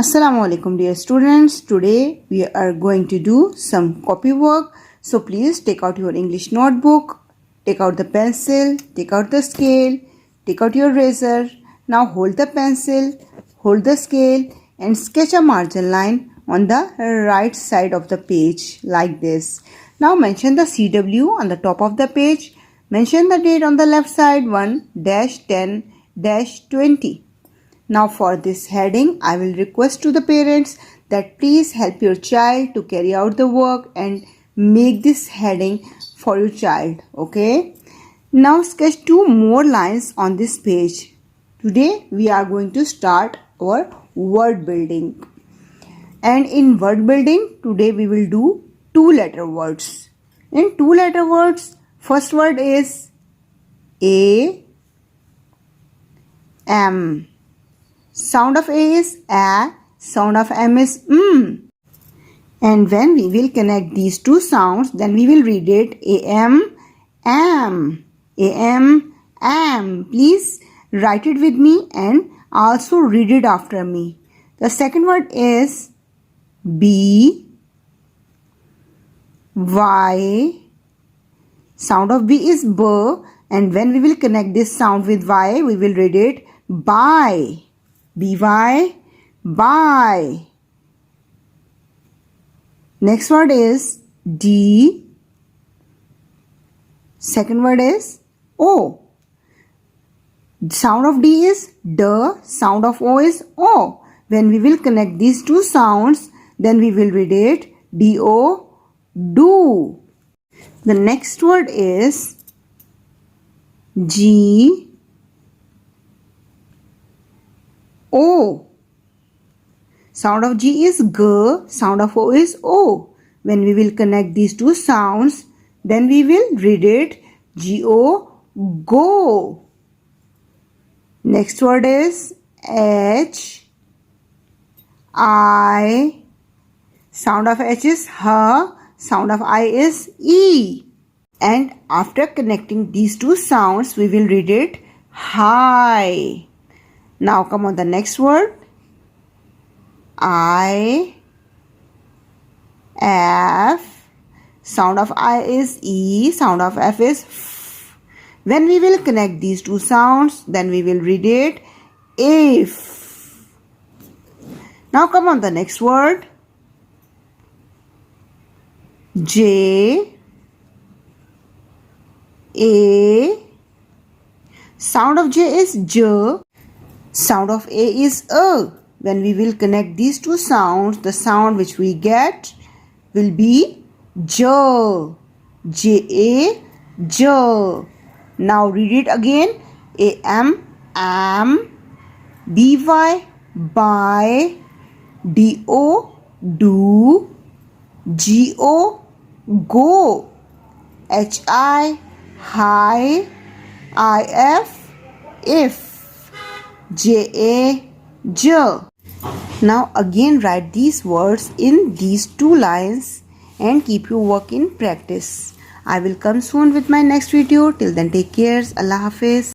Assalamu alaikum dear students. Today we are going to do some copy work. So please take out your English notebook, take out the pencil, take out the scale, take out your eraser. Now hold the pencil, hold the scale and sketch a margin line on the right side of the page like this. Now mention the CW on the top of the page. Mention the date on the left side 1-10-20. Now for this heading, I will request to the parents that please help your child to carry out the work and make this heading for your child. Okay. Now sketch 2 more lines on this page. Today we are going to start our word building. And in word building, today we will do 2-letter words. In 2-letter words, first word is A, M. Sound of A is A, sound of M is M. And when we will connect these two sounds, then we will read it AM, AM, AM, AM. Please write it with me and also read it after me. The second word is B, Y. Sound of B is B, and when we will connect this sound with Y, we will read it by. B-Y, by. Next word is D. Second word is O. Sound of D is D, sound of O is O. When we will connect these two sounds, then we will read it D-O, do. The next word is G, O. Sound of G is G, sound of O is O. When we will connect these two sounds, then we will read it G-O, go. Next word is H, I. Sound of H is H, sound of I is E. And after connecting these two sounds, we will read it high. Now come on the next word. I, F. Sound of I is E, sound of F is F. When we will connect these two sounds, then we will read it if. Now come on the next word. J, A. Sound of J is J. Sound of A is A. When we will connect these two sounds, the sound which we get will be J. J-A, J. Now read it again. A-M, am. B-Y, by. D-O, do. G-O, go. H-I, high. I-F, if. J-A, J. Now again write these words in these 2 lines and keep your work in practice. I will come soon with my next video. Till then take care. Allah Hafiz.